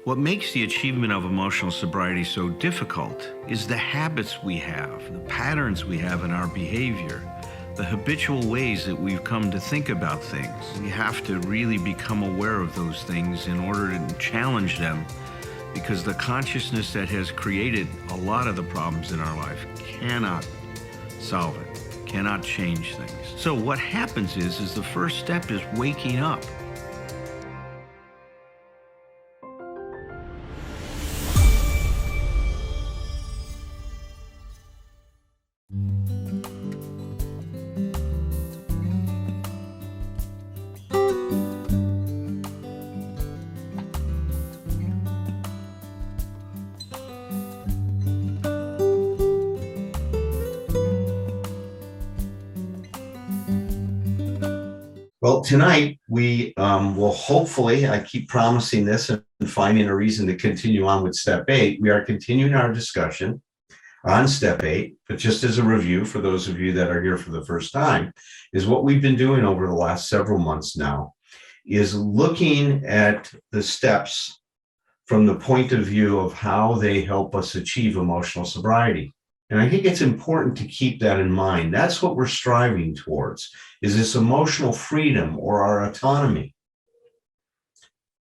What makes the achievement of emotional sobriety so difficult is the habits we have, the patterns we have in our behavior, the habitual ways that we've come to think about things. We have to really become aware of those things in order to challenge them, because the consciousness that has created a lot of the problems in our life cannot solve it, cannot change things. So what happens is the first step is waking up. Well, tonight we will hopefully, I keep promising this and finding a reason to continue on with step 8. We are continuing our discussion on step 8, but just as a review for those of you that are here for the first time, is what we've been doing over the last several months now is looking at the steps from the point of view of how they help us achieve emotional sobriety. And I think it's important to keep that in mind. That's what we're striving towards, is this emotional freedom or our autonomy.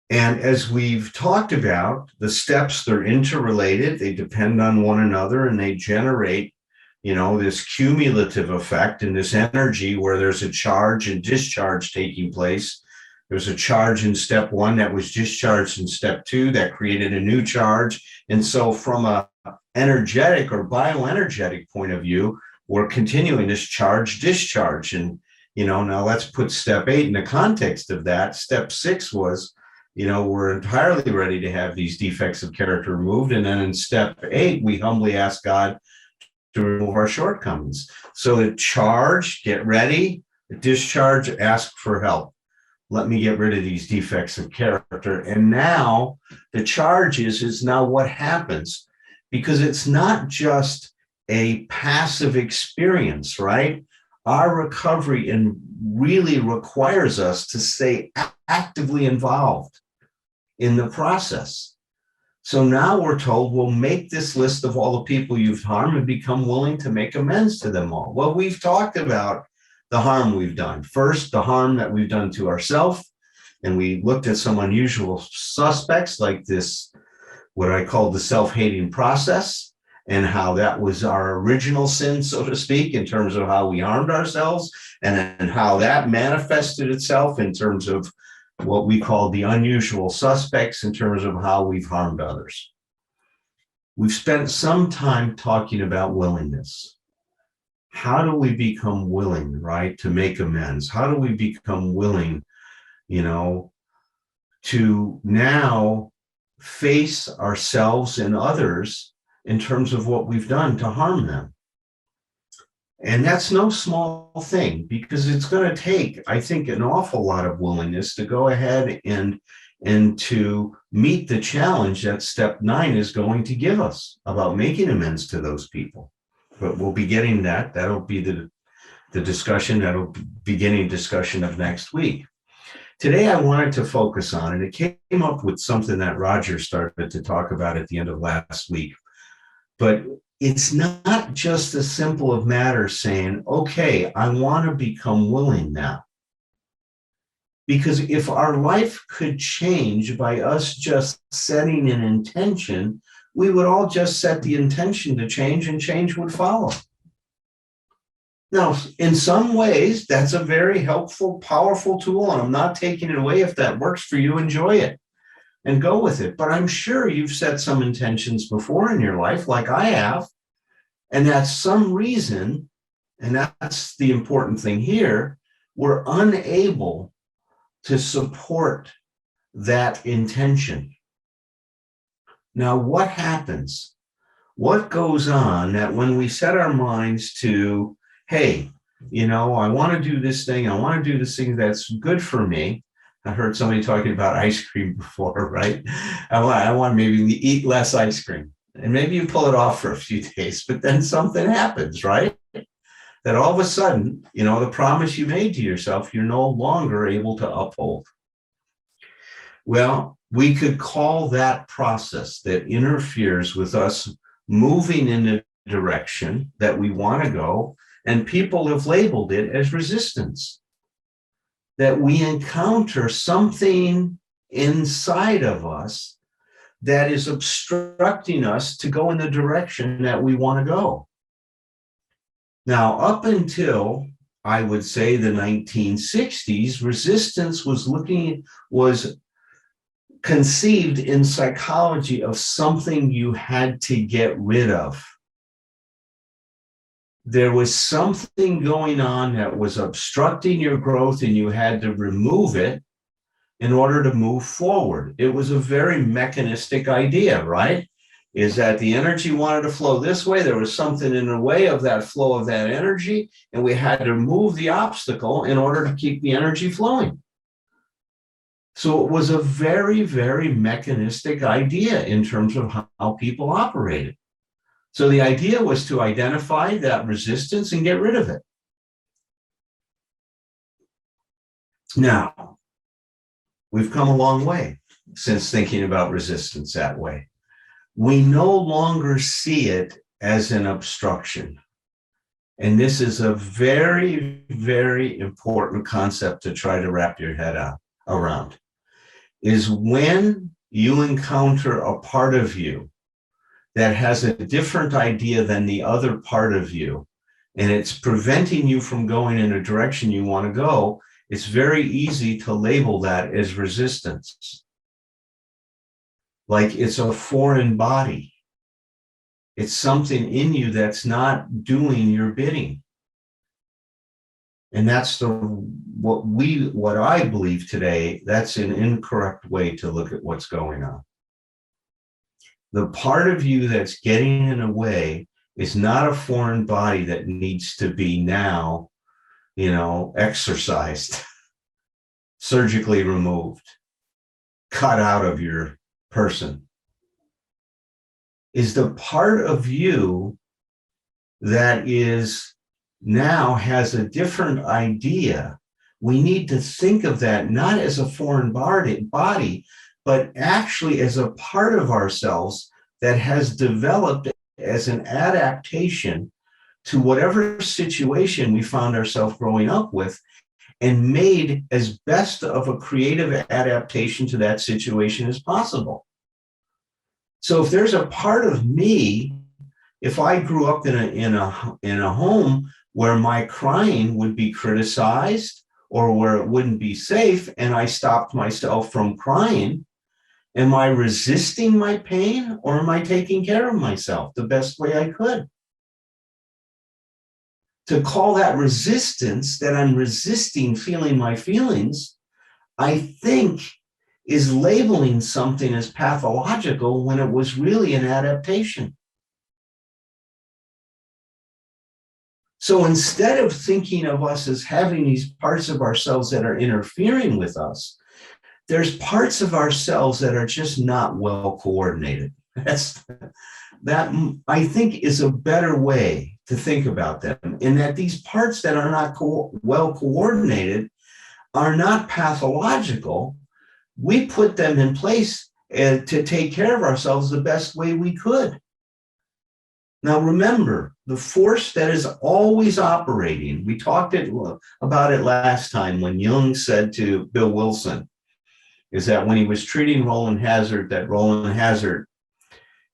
And as we've talked about, the steps, they're interrelated, they depend on one another, and they generate, this cumulative effect and this energy where there's a charge and discharge taking place. There's a charge in step 1 that was discharged in step 2 that created a new charge. And so from a energetic or bioenergetic point of view, we're continuing this charge discharge. And, now let's put step 8 in the context of that. Step 6 was, we're entirely ready to have these defects of character removed. And then in step 8, we humbly ask God to remove our shortcomings. So the charge, get ready, the discharge, ask for help. Let me get rid of these defects of character. And now the charge is now what happens, because it's not just a passive experience, right? Our recovery really requires us to stay actively involved in the process. So now we're told, well, make this list of all the people you've harmed and become willing to make amends to them all. Well, we've talked about the harm we've done. First, the harm that we've done to ourselves. And we looked at some unusual suspects like this, what I call the self-hating process, and how that was our original sin, so to speak, in terms of how we harmed ourselves, and how that manifested itself in terms of what we call the unusual suspects in terms of how we've harmed others. We've spent some time talking about willingness. How do we become willing, right, to make amends? How do we become willing, to now face ourselves and others in terms of what we've done to harm them? And that's no small thing, because it's going to take, I think, an awful lot of willingness to go ahead and to meet the challenge that step 9 is going to give us about making amends to those people. But we'll be getting that. That'll be the discussion, that'll be beginning discussion of next week. Today, I wanted to focus on, and it came up with something that Roger started to talk about at the end of last week, but it's not just as simple of matter saying, okay, I want to become willing now. Because if our life could change by us just setting an intention, we would all just set the intention to change, and change would follow. Now, in some ways, that's a very helpful, powerful tool, and I'm not taking it away. If that works for you, enjoy it and go with it. But I'm sure you've set some intentions before in your life, like I have, and that's some reason, and that's the important thing here, we're unable to support that intention. Now, what happens? What goes on that when we set our minds to, hey, I want to do this thing, I want to do this thing that's good for me. I heard somebody talking about ice cream before, right? I want maybe eat less ice cream. And maybe you pull it off for a few days, but then something happens, right? That all of a sudden, the promise you made to yourself, you're no longer able to uphold. Well, We could call that process that interferes with us moving in a direction that we want to go, and people have labeled it as resistance. That we encounter something inside of us that is obstructing us to go in the direction that we want to go. Now, up until I would say the 1960s, resistance was conceived in psychology of something you had to get rid of. There was something going on that was obstructing your growth, and you had to remove it in order to move forward. It was a very mechanistic idea, right? Is that the energy wanted to flow this way. There was something in the way of that flow of that energy, and we had to remove the obstacle in order to keep the energy flowing. So it was a very, very mechanistic idea in terms of how people operated. So the idea was to identify that resistance and get rid of it. Now, we've come a long way since thinking about resistance that way. We no longer see it as an obstruction. And this is a very, very important concept to try to wrap your head around, is when you encounter a part of you that has a different idea than the other part of you, and it's preventing you from going in a direction you want to go, it's very easy to label that as resistance. Like it's a foreign body. It's something in you that's not doing your bidding. And that's what I believe today, that's an incorrect way to look at what's going on. The part of you that's getting in the way is not a foreign body that needs to be now, exorcised, surgically removed, cut out of your person. Is the part of you that is now has a different idea. We need to think of that not as a foreign body, but actually as a part of ourselves that has developed as an adaptation to whatever situation we found ourselves growing up with, and made as best of a creative adaptation to that situation as possible. So if there's a part of me, if I grew up in a home where my crying would be criticized or where it wouldn't be safe, and I stopped myself from crying, am I resisting my pain, or am I taking care of myself the best way I could? To call that resistance, that I'm resisting feeling my feelings, I think is labeling something as pathological when it was really an adaptation. So instead of thinking of us as having these parts of ourselves that are interfering with us, there's parts of ourselves that are just not well coordinated. That I think is a better way to think about them, in that these parts that are not well coordinated are not pathological. We put them in place to take care of ourselves the best way we could. Now, remember, the force that is always operating, we talked about it last time when Jung said to Bill Wilson, is that when he was treating Roland Hazard, that Roland Hazard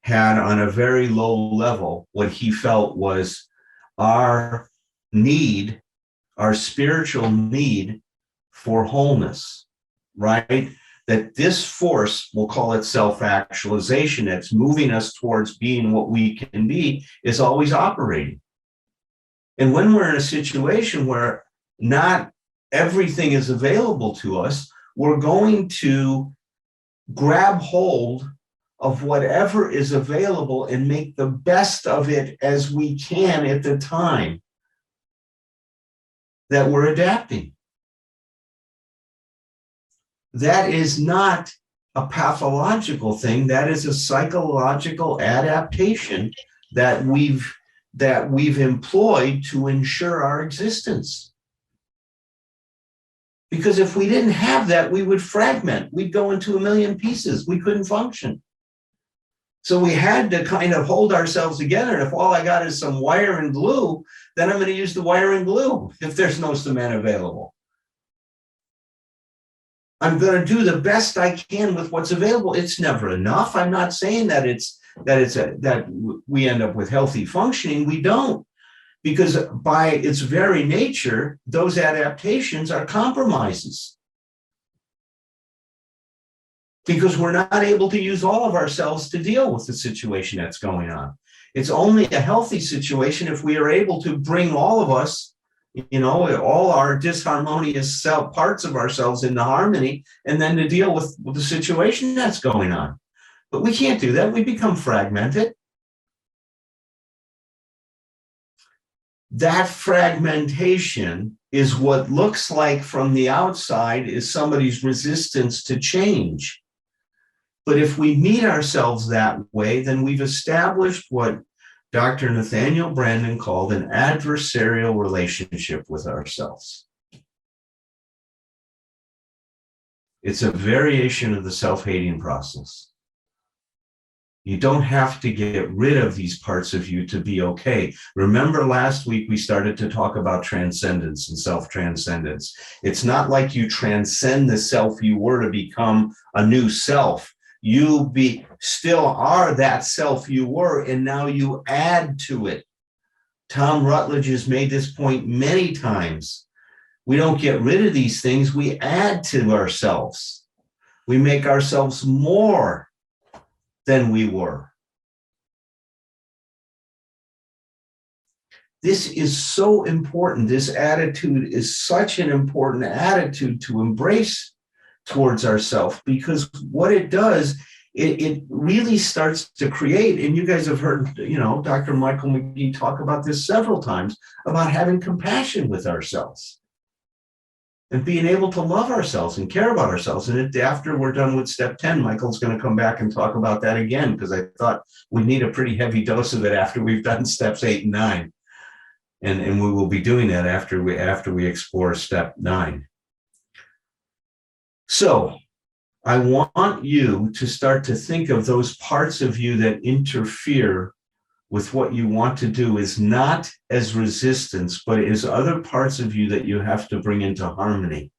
had on a very low level what he felt was our need, our spiritual need for wholeness, right? That this force, we'll call it self-actualization, that's moving us towards being what we can be, is always operating. And when we're in a situation where not everything is available to us, we're going to grab hold of whatever is available and make the best of it as we can at the time that we're adapting. That is not a pathological thing. That is a psychological adaptation that we've employed to ensure our existence. Because if we didn't have that, we would fragment. We'd go into a million pieces. We couldn't function. So we had to kind of hold ourselves together. And if all I got is some wire and glue, then I'm going to use the wire and glue if there's no cement available. I'm going to do the best I can with what's available. It's never enough. I'm not saying that that we end up with healthy functioning. We don't, because by its very nature, those adaptations are compromises. Because we're not able to use all of ourselves to deal with the situation that's going on. It's only a healthy situation if we are able to bring all of us, all our disharmonious parts of ourselves into harmony, and then to deal with the situation that's going on. But we can't do that. We become fragmented. That fragmentation is what looks like from the outside is somebody's resistance to change. But if we meet ourselves that way, then we've established what Dr. Nathaniel Branden called an adversarial relationship with ourselves. It's a variation of the self-hating process. You don't have to get rid of these parts of you to be okay. Remember last week we started to talk about transcendence and self-transcendence. It's not like you transcend the self you were to become a new self. You still are that self you were, and now you add to it. Tom Rutledge has made this point many times. We don't get rid of these things, we add to ourselves. We make ourselves more than we were. This is so important. This attitude is such an important attitude to embrace towards ourselves, because what it does, it really starts to create, and you guys have heard, Dr. Michael McGee talk about this several times, about having compassion with ourselves and being able to love ourselves and care about ourselves. And after we're done with step 10, Michael's going to come back and talk about that again, because I thought we need a pretty heavy dose of it after we've done steps 8 and 9. And we will be doing that after we explore step 9. So I want you to start to think of those parts of you that interfere with what you want to do is not as resistance, but as other parts of you that you have to bring into harmony.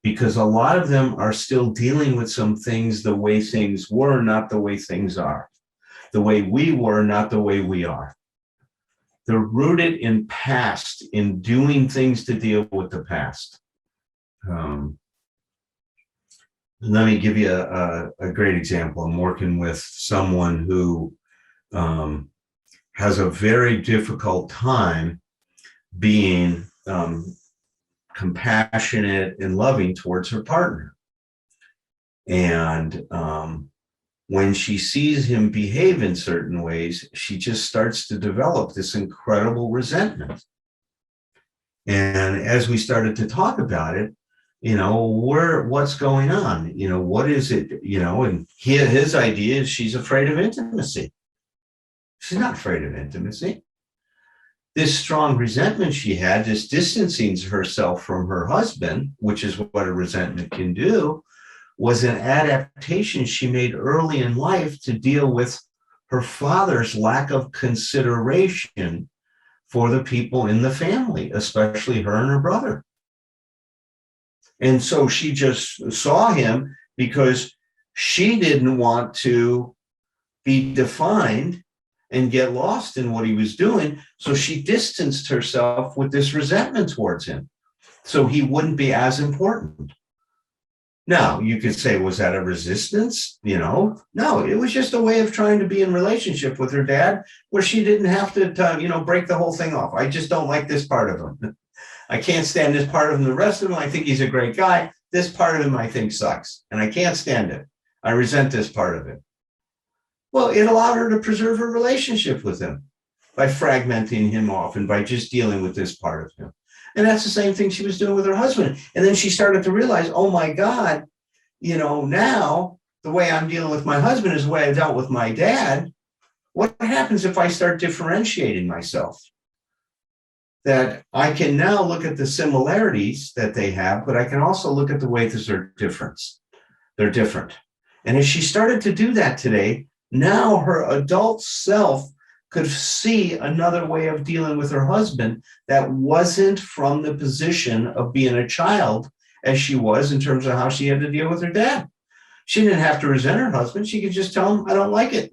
Because a lot of them are still dealing with some things the way things were, not the way things are. The way we were, not the way we are. They're rooted in past, in doing things to deal with the past. Let me give you a great example. I'm working with someone who has a very difficult time being compassionate and loving towards her partner. And when she sees him behave in certain ways, she just starts to develop this incredible resentment. And as we started to talk about it, what's going on? What is it? And his idea is she's afraid of intimacy. She's not afraid of intimacy. This strong resentment she had, this distancing herself from her husband, which is what a resentment can do, was an adaptation she made early in life to deal with her father's lack of consideration for the people in the family, especially her and her brother. And so she just saw him because she didn't want to be defined and get lost in what he was doing. So she distanced herself with this resentment towards him, so he wouldn't be as important. Now, you could say, was that a resistance? No, it was just a way of trying to be in relationship with her dad where she didn't have to, break the whole thing off. I just don't like this part of him. I can't stand this part of him. The rest of him, I think he's a great guy. This part of him, I think sucks. And I can't stand it. I resent this part of it. Well, it allowed her to preserve her relationship with him by fragmenting him off and by just dealing with this part of him. And that's the same thing she was doing with her husband. And then she started to realize, oh my God, now the way I'm dealing with my husband is the way I dealt with my dad. What happens if I start differentiating myself? that I can now look at the similarities that they have, but I can also look at the ways that they're different. And as she started to do that today, now her adult self could see another way of dealing with her husband that wasn't from the position of being a child as she was in terms of how she had to deal with her dad. She didn't have to resent her husband. She could just tell him, I don't like it.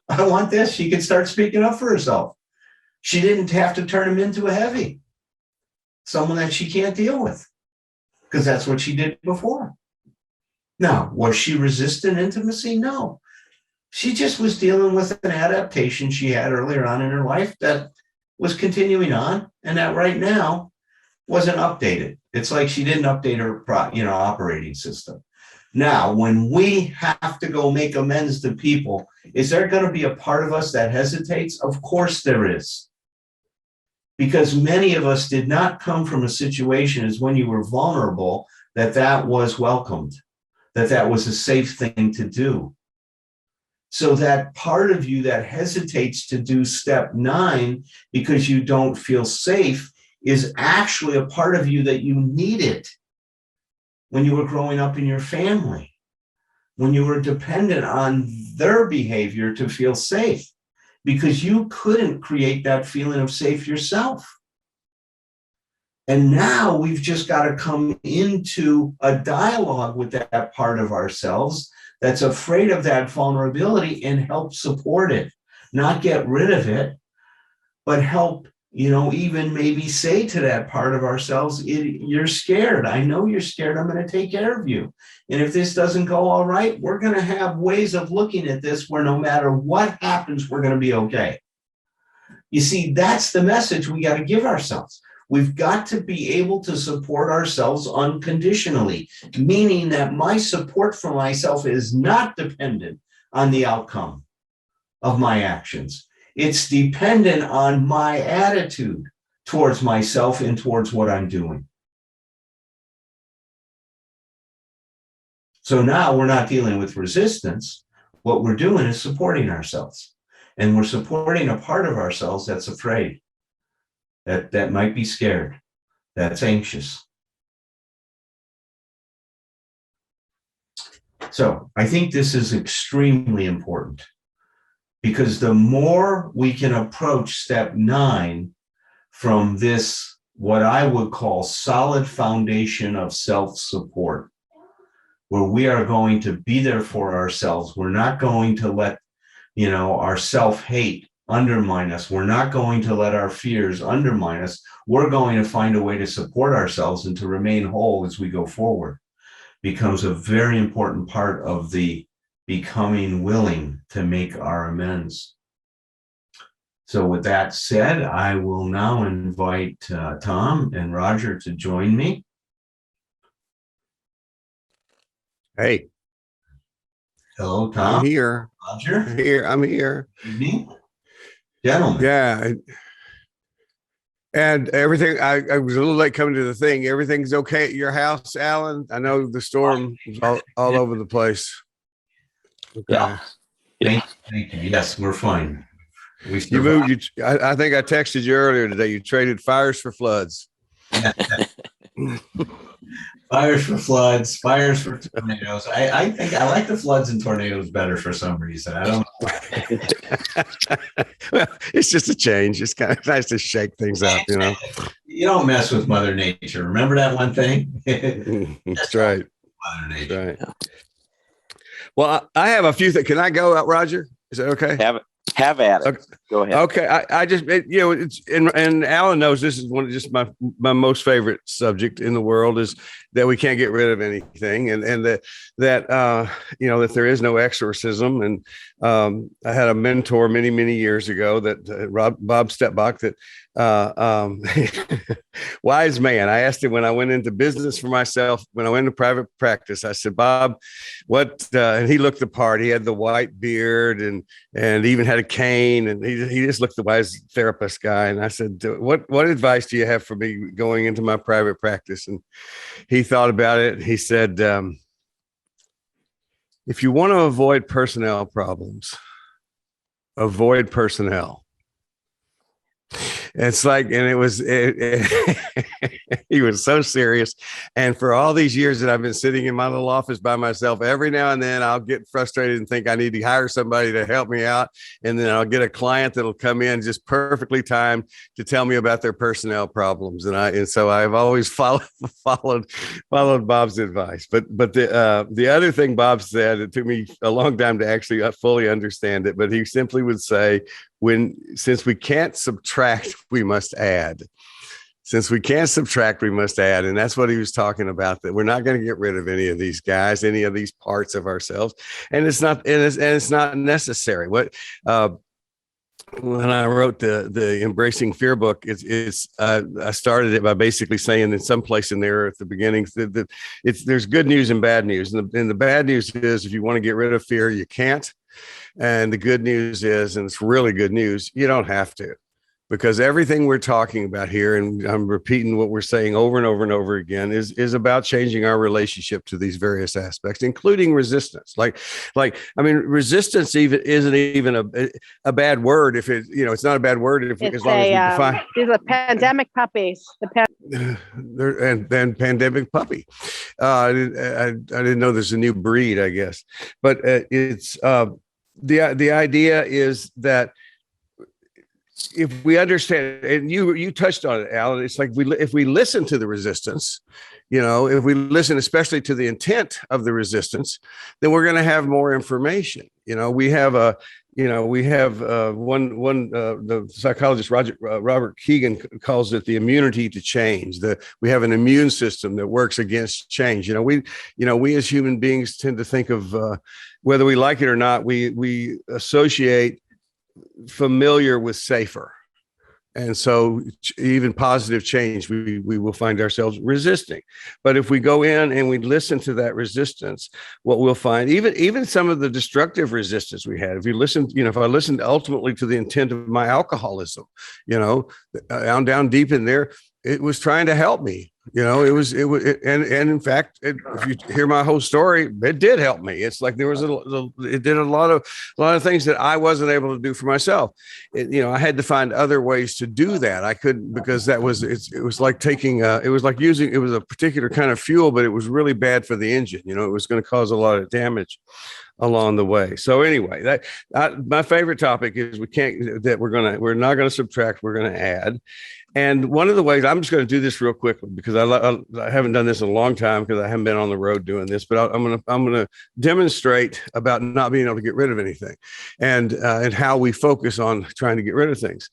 I don't want this. She could start speaking up for herself. She didn't have to turn him into a heavy, someone that she can't deal with, because that's what she did before. Now, was she resistant intimacy? No. She just was dealing with an adaptation she had earlier on in her life that was continuing on, and that right now wasn't updated. It's like she didn't update her, operating system. Now, when we have to go make amends to people, is there going to be a part of us that hesitates? Of course there is. Because many of us did not come from a situation as when you were vulnerable, that was welcomed, that was a safe thing to do. So that part of you that hesitates to do step 9 because you don't feel safe is actually a part of you that you needed when you were growing up in your family, when you were dependent on their behavior to feel safe, because you couldn't create that feeling of safe yourself. And now we've just got to come into a dialogue with that part of ourselves that's afraid of that vulnerability and help support it, not get rid of it, but help, even maybe say to that part of ourselves, you're scared. I know you're scared. I'm going to take care of you. And if this doesn't go all right, we're going to have ways of looking at this where no matter what happens, we're going to be okay. You see, that's the message we got to give ourselves. We've got to be able to support ourselves unconditionally, meaning that my support for myself is not dependent on the outcome of my actions. It's dependent on my attitude towards myself and towards what I'm doing. So now we're not dealing with resistance. What we're doing is supporting ourselves. And we're supporting a part of ourselves that's afraid, that might be scared, that's anxious. So I think this is extremely important, because the more we can approach step 9 from this, what I would call solid foundation of self-support, where we are going to be there for ourselves. We're not going to let, our self-hate undermine us. We're not going to let our fears undermine us. We're going to find a way to support ourselves and to remain whole as we go forward. Becomes a very important part of the becoming willing to make our amends. So with that said, I will now invite Tom and Roger to join me. Hey. Hello, Tom. I'm here. Roger. I'm here. Evening. Gentlemen. Yeah. And everything, I was a little late coming to the thing. Everything's okay at your house, Alan? I know the storm is all over the place. Okay. Yeah. Thank you. Yes, we're fine. You moved. I think I texted you earlier today. You traded fires for floods. Fires for floods, fires for tornadoes. I think I like the floods and tornadoes better for some reason. I don't know why. Well, it's just a change. It's kind of nice to shake things up, You don't mess with Mother Nature. Remember that one thing? That's right. Mother Nature. Right. Well, I have a few things. Can I go out, Roger? Is that okay? Have at it. Okay. Go ahead. Okay. I just, it's, and Alan knows this is one of just my most favorite subject in the world is that we can't get rid of anything. And that that there is no exorcism. And I had a mentor many years ago that Bob Stepbach, that wise man. I asked him when I went into business for myself, when I went into private practice, I said, Bob, what, and he looked the part. He had the white beard and even had a cane, and he just looked the wise therapist guy. And I said, what advice do you have for me going into my private practice? And he thought about it. He said, if you want to avoid personnel problems, avoid personnel. It's like, and he was so serious. And for all these years that I've been sitting in my little office by myself, every now and then I'll get frustrated and think I need to hire somebody to help me out. And then I'll get a client that'll come in just perfectly timed to tell me about their personnel problems. And so I've always followed Bob's advice. But the other thing Bob said, it took me a long time to actually fully understand it, but he simply would say, since we can't subtract, we must add. Since we can't subtract, we must add. And that's what he was talking about, that we're not going to get rid of any of these guys, any of these parts of ourselves. And it's not necessary. When I wrote the Embracing Fear book, I started it by basically saying in some place in there at the beginning that there's good news and bad news. And the bad news is, if you want to get rid of fear, you can't. And the good news is, and it's really good news, you don't have to, because everything we're talking about here, and I'm repeating what we're saying over and over and over again, is about changing our relationship to these various aspects, including resistance. Resistance isn't even a bad word if it's not a bad word as long as we define. These are pandemic puppies. And pandemic puppy. I didn't know there's a new breed, I guess, but it's the idea is that if we understand, and you touched on it, Alan, it's like if we listen to the resistance, if we listen especially to the intent of the resistance, then we're going to have more information. The psychologist Robert Keegan calls it the immunity to change. We have an immune system that works against change. We as human beings tend to think of whether we like it or not, we associate familiar with safer. And so even positive change, we will find ourselves resisting. But if we go in and we listen to that resistance, what we'll find, even some of the destructive resistance we had, if you listen, if I listened ultimately to the intent of my alcoholism, down deep in there, it was trying to help me. And in fact, if you hear my whole story, it did help me. It's like there was it did a lot of things that I wasn't able to do for myself. I had to find other ways to do that. I couldn't, because it was like taking it was a particular kind of fuel, but it was really bad for the engine. It was going to cause a lot of damage along the way. So anyway, my favorite topic is we're not going to subtract, we're going to add. And one of the ways, I'm just going to do this real quickly because I haven't done this in a long time because I haven't been on the road doing this, but I'm going to demonstrate about not being able to get rid of anything and how we focus on trying to get rid of things.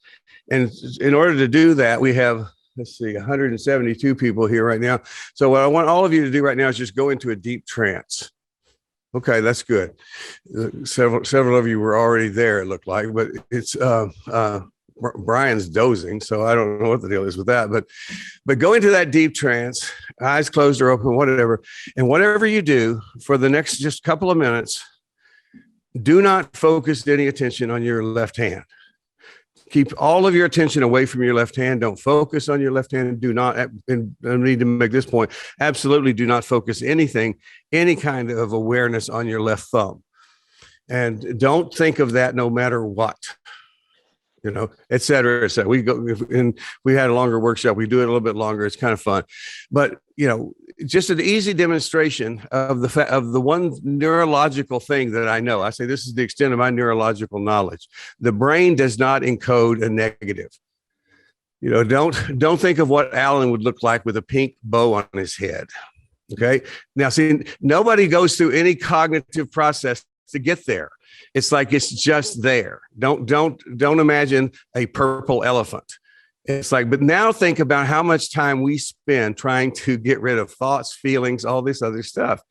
And in order to do that, we have, 172 people here right now. So what I want all of you to do right now is just go into a deep trance. Okay, that's good. Several of you were already there, it looked like, but it's Brian's dozing, so I don't know what the deal is with that. But go into that deep trance, eyes closed or open, whatever. And whatever you do for the next just couple of minutes, do not focus any attention on your left hand. Keep all of your attention away from your left hand. Don't focus on your left hand. Do not, and I need to make this point, absolutely do not focus any kind of awareness on your left thumb. And don't think of that no matter what. Et cetera. So we had a longer workshop. We do it a little bit longer. It's kind of fun, but just an easy demonstration of the one neurological thing that I know. I say this is the extent of my neurological knowledge. The brain does not encode a negative. Don't think of what Alan would look like with a pink bow on his head. Okay. Now, see, nobody goes through any cognitive process to get there. It's like it's just there. Don't imagine a purple elephant. It's like, but now think about how much time we spend trying to get rid of thoughts, feelings, all this other stuff.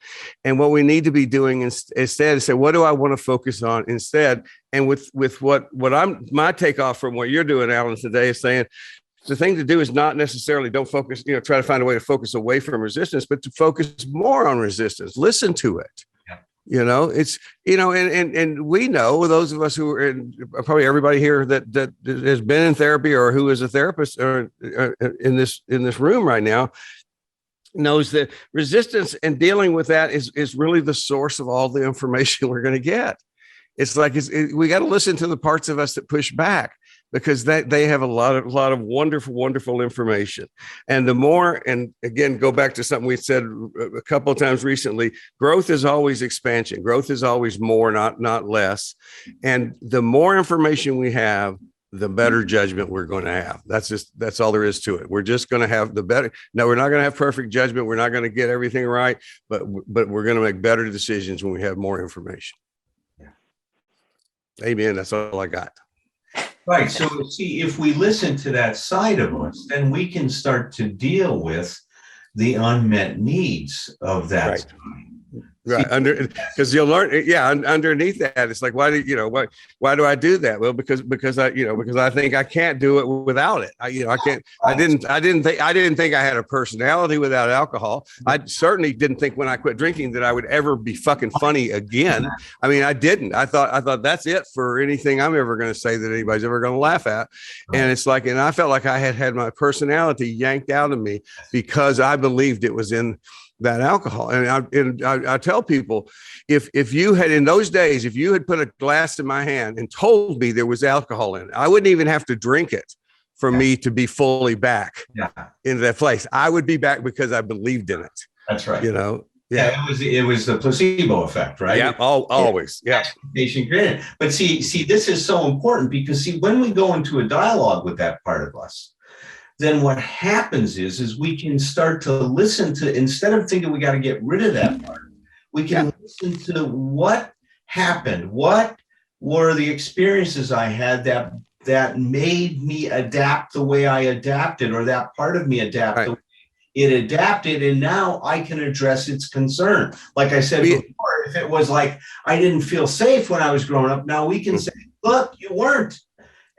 And what we need to be doing instead is say, what do I want to focus on instead? And with my takeoff from what you're doing, Alan, today is saying, the thing to do is not necessarily don't focus, try to find a way to focus away from resistance, but to focus more on resistance. Listen to it. It's, and we know, those of us who are probably everybody here that has been in therapy or who is a therapist or in this room right now knows that resistance and dealing with that is really the source of all the information we're going to get. It's like we got to listen to the parts of us that push back. because they have a lot of wonderful information. And the more, and again, go back to something we said a couple of times recently, growth is always expansion. Growth is always more, not less. And the more information we have, the better judgment we're going to have. That's all there is to it. We're just going to have the better. No, we're not going to have perfect judgment. We're not going to get everything right, but we're going to make better decisions when we have more information. Yeah. Amen. That's all I got. Right. So see, if we listen to that side of us, then we can start to deal with the unmet needs of that Right. side. Right. Because you'll learn. Yeah. Underneath that, it's like, why do I do that? Well, because I think I can't do it without it. I can't. I didn't think I had a personality without alcohol. I certainly didn't think when I quit drinking that I would ever be fucking funny again. I mean, I didn't. I thought that's it for anything I'm ever going to say that anybody's ever going to laugh at. And it's like, and I felt like I had my personality yanked out of me because I believed it was in that alcohol. And I tell people, if you had, in those days, if you had put a glass in my hand and told me there was alcohol in it, I wouldn't even have to drink it for me to be fully back into that place. I would be back because I believed in it. That's right. Yeah. It was the placebo effect, right? Yeah. Always. Yeah. Patient granted. But see, this is so important because when we go into a dialogue with that part of us, then what happens is we can start to listen to, instead of thinking we got to get rid of that part, we can listen to what happened. What were the experiences I had that made me adapt the way I adapted, or that part of me adapt the way it adapted, and now I can address its concern. Like I said before, if it was like I didn't feel safe when I was growing up, now we can say, look, you weren't.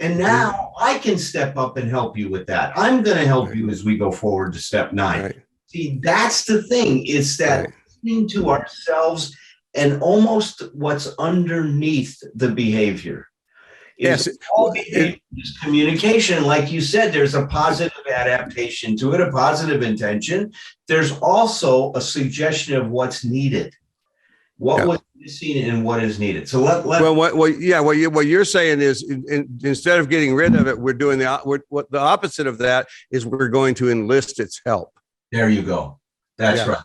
And now I can step up and help you with that. I'm going to help you as we go forward to step 9. Right. See, that's the thing. It's that listening to ourselves and almost what's underneath the behavior. All behavior is communication. Like you said, there's a positive adaptation to it, a positive intention. There's also a suggestion of what's needed. What was missing and what is needed. So what you're saying is instead of getting rid of it, we're doing what the opposite of that is we're going to enlist its help. There you go. That's right.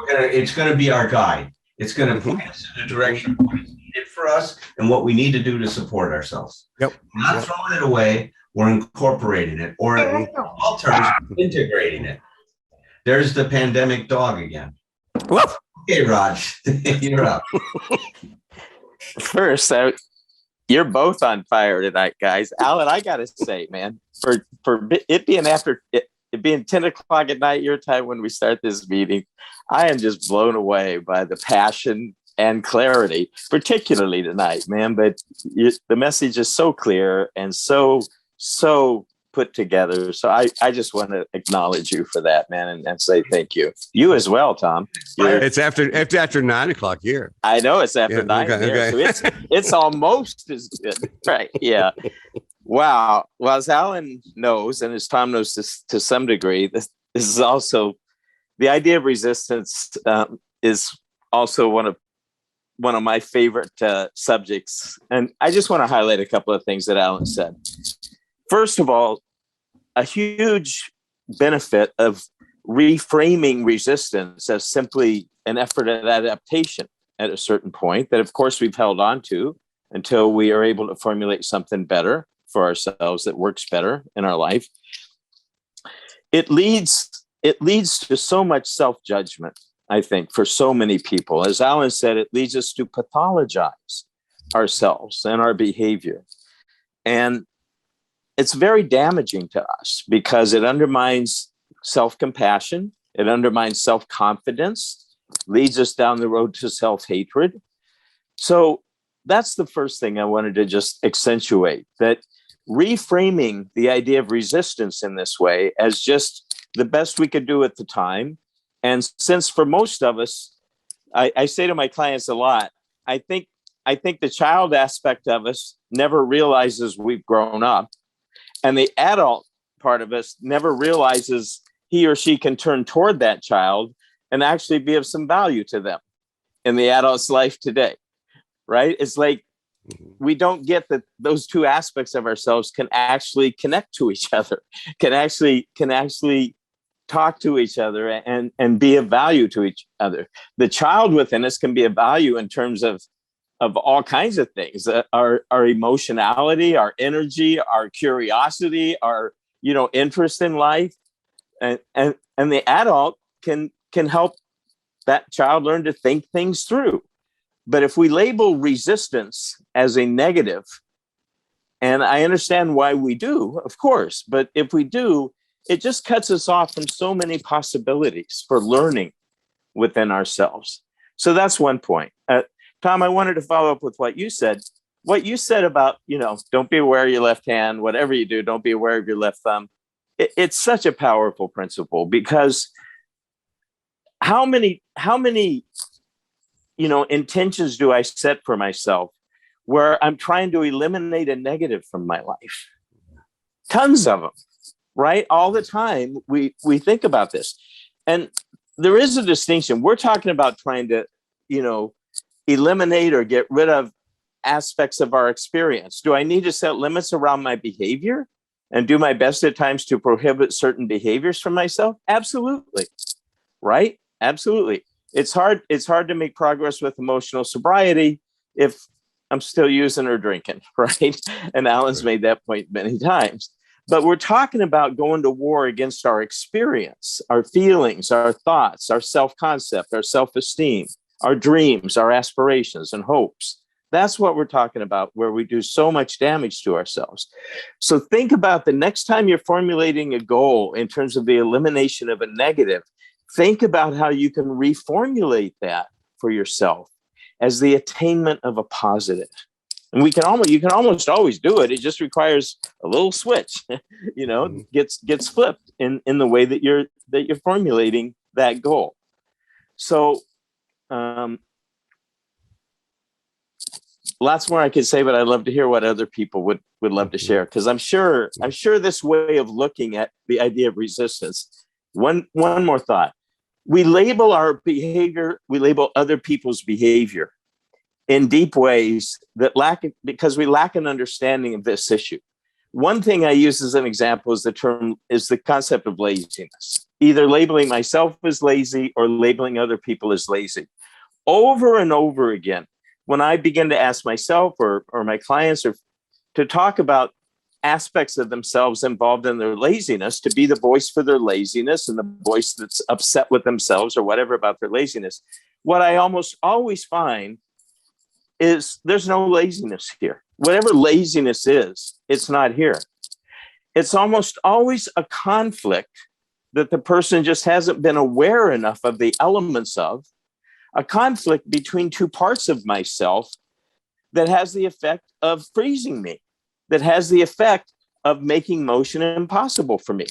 It's going to be our guide. It's going to point us in the direction of what is needed for us and what we need to do to support ourselves. Yep. We're not throwing it away. We're incorporating it, or in all terms, integrating it. There's the pandemic dog again. Woof. Okay, Raj, you're up. First, you're both on fire tonight, guys. Alan, I gotta say, man, for it being it being 10 o'clock at night your time when we start this meeting, I am just blown away by the passion and clarity, particularly tonight, man. But the message is so clear and so put together. So I just want to acknowledge you for that, man, and say thank you. You as well, Tom. It's after 9 o'clock here. I know it's after 9 here. Okay. So it's almost as good. Right. Yeah. Wow. Well, as Alan knows, and as Tom knows to some degree, this is also the idea of resistance is also one of my favorite subjects. And I just want to highlight a couple of things that Alan said. First of all, a huge benefit of reframing resistance as simply an effort at adaptation at a certain point that, of course, we've held on to until we are able to formulate something better for ourselves that works better in our life. It leads to so much self-judgment, I think, for so many people. As Alan said, it leads us to pathologize ourselves and our behavior. And it's very damaging to us because it undermines self-compassion. It undermines self-confidence, leads us down the road to self-hatred. So that's the first thing I wanted to just accentuate, that reframing the idea of resistance in this way as just the best we could do at the time. And since for most of us, I say to my clients a lot, I think the child aspect of us never realizes we've grown up. And the adult part of us never realizes he or she can turn toward that child and actually be of some value to them in the adult's life today, right? It's like we don't get that those two aspects of ourselves can actually connect to each other, can actually talk to each other and be of value to each other. The child within us can be of value in terms of all kinds of things, our emotionality, our energy, our curiosity, our interest in life, and the adult can help that child learn to think things through. But if we label resistance as a negative, and I understand why we do, of course, but if we do, it just cuts us off from so many possibilities for learning within ourselves. So that's one point. Tom, I wanted to follow up with what you said. What you said about, don't be aware of your left hand, whatever you do, don't be aware of your left thumb. It's such a powerful principle, because how many intentions do I set for myself where I'm trying to eliminate a negative from my life? Tons of them, right? All the time we think about this. And there is a distinction. We're talking about trying to, eliminate or get rid of aspects of our experience. Do I need to set limits around my behavior and do my best at times to prohibit certain behaviors from myself? Absolutely. Right? Absolutely. It's hard to make progress with emotional sobriety if I'm still using or drinking, right? And Alan's made that point many times. But we're talking about going to war against our experience, our feelings, our thoughts, our self-concept, our self-esteem, our dreams, our aspirations and hopes. That's what we're talking about, where we do so much damage to ourselves. So think about the next time you're formulating a goal in terms of the elimination of a negative, think about how you can reformulate that for yourself as the attainment of a positive. And you can almost always do it. It just requires a little switch, gets flipped in the way that you're formulating that goal. So lots more I could say, but I'd love to hear what other people would love to share, because I'm sure this way of looking at the idea of resistance. One more thought. We label our behavior, we label other people's behavior in deep ways because we lack an understanding of this issue. One thing I use as an example is the concept of laziness, either labeling myself as lazy or labeling other people as lazy. Over and over again, when I begin to ask myself or my clients to talk about aspects of themselves involved in their laziness, to be the voice for their laziness and the voice that's upset with themselves or whatever about their laziness, what I almost always find is there's no laziness here. Whatever laziness is, it's not here. It's almost always a conflict that the person just hasn't been aware enough of the elements of, a conflict between two parts of myself that has the effect of freezing me, that has the effect of making motion impossible for me.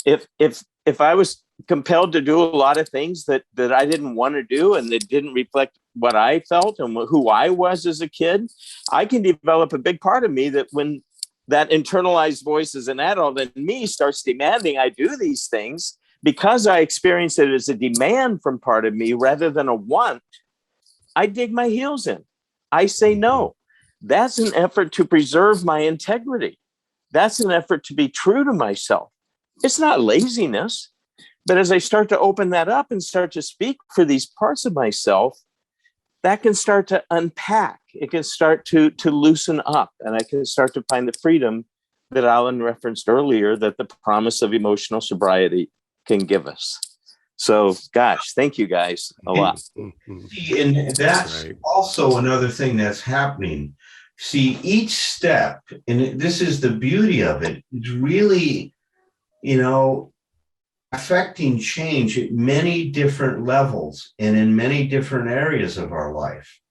If I was compelled to do a lot of things that I didn't want to do and that didn't reflect what I felt and who I was as a kid, I can develop a big part of me that when that internalized voice as an adult in me starts demanding I do these things, because I experience it as a demand from part of me rather than a want, I dig my heels in. I say no. That's an effort to preserve my integrity. That's an effort to be true to myself. It's not laziness. But as I start to open that up and start to speak for these parts of myself, that can start to unpack. It can start to loosen up. And I can start to find the freedom that Alan referenced earlier, that the promise of emotional sobriety can give us. So, gosh, thank you guys a lot. And that's also another thing that's happening. See, each step, and this is the beauty of it, is really, affecting change at many different levels and in many different areas of our life,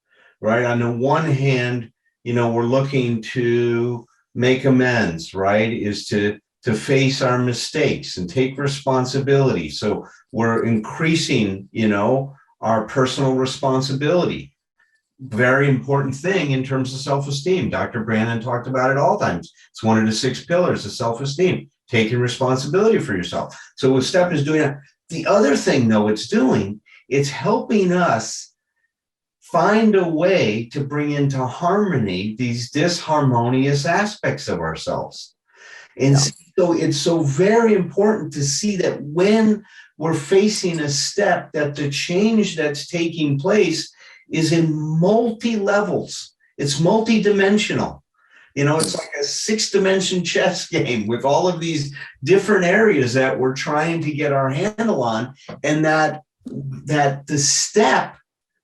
right? On the one hand, we're looking to make amends, right? Is to face our mistakes and take responsibility. So we're increasing, our personal responsibility. Very important thing in terms of self-esteem. Dr. Brandon talked about it all times. It's one of the 6 pillars of self-esteem, taking responsibility for yourself. So what STEP is doing, the other thing though it's doing, it's helping us find a way to bring into harmony these disharmonious aspects of ourselves. And so it's so very important to see that when we're facing a step, that the change that's taking place is in multi-levels. It's multi-dimensional. It's like a 6-dimension chess game with all of these different areas that we're trying to get our handle on, and that the step,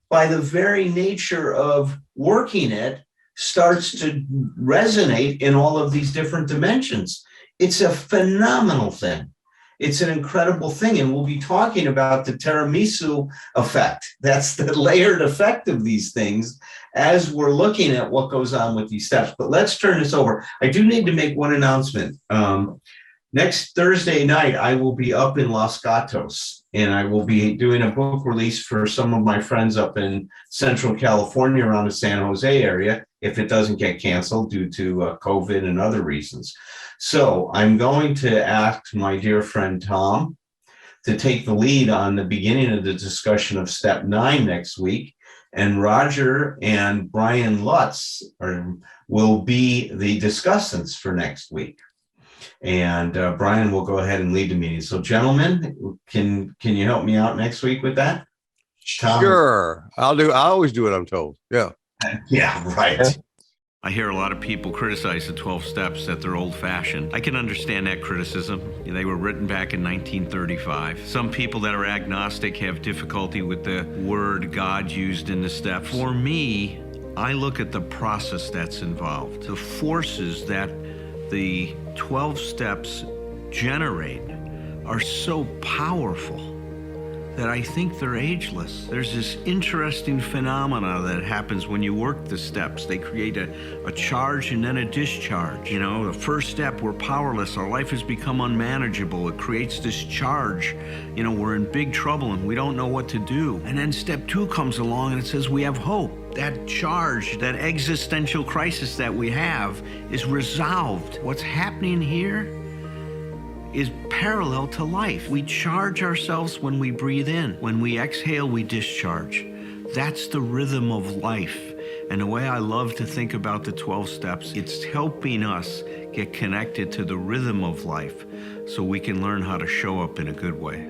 by the very nature of working it, starts to resonate in all of these different dimensions. It's a phenomenal thing. It's an incredible thing. And we'll be talking about the tiramisu effect. That's the layered effect of these things as we're looking at what goes on with these steps. But let's turn this over. I do need to make one announcement. Next Thursday night, I will be up in Los Gatos, and I will be doing a book release for some of my friends up in Central California around the San Jose area, if it doesn't get canceled due to COVID and other reasons. So I'm going to ask my dear friend Tom to take the lead on the beginning of the discussion of step 9 next week. And Roger and Brian Lutz will be the discussants for next week. And Brian will go ahead and lead the meeting. So gentlemen, can you help me out next week with that? Tom? Sure. I always do what I'm told. Yeah. Yeah, right. I hear a lot of people criticize the 12 steps, that they're old-fashioned. I can understand that criticism. They were written back in 1935. Some people that are agnostic have difficulty with the word God used in the steps. For me, I look at the process that's involved, the forces that the 12 steps generate are so powerful that I think they're ageless. There's this interesting phenomena that happens when you work the steps. They create a charge and then a discharge. The first step, we're powerless. Our life has become unmanageable. It creates this charge. We're in big trouble and we don't know what to do. And then step 2 comes along and it says we have hope. That charge, that existential crisis that we have is resolved. What's happening here is parallel to life. We charge ourselves when we breathe in. When we exhale, we discharge. That's the rhythm of life. And the way I love to think about the 12 steps, it's helping us get connected to the rhythm of life so we can learn how to show up in a good way.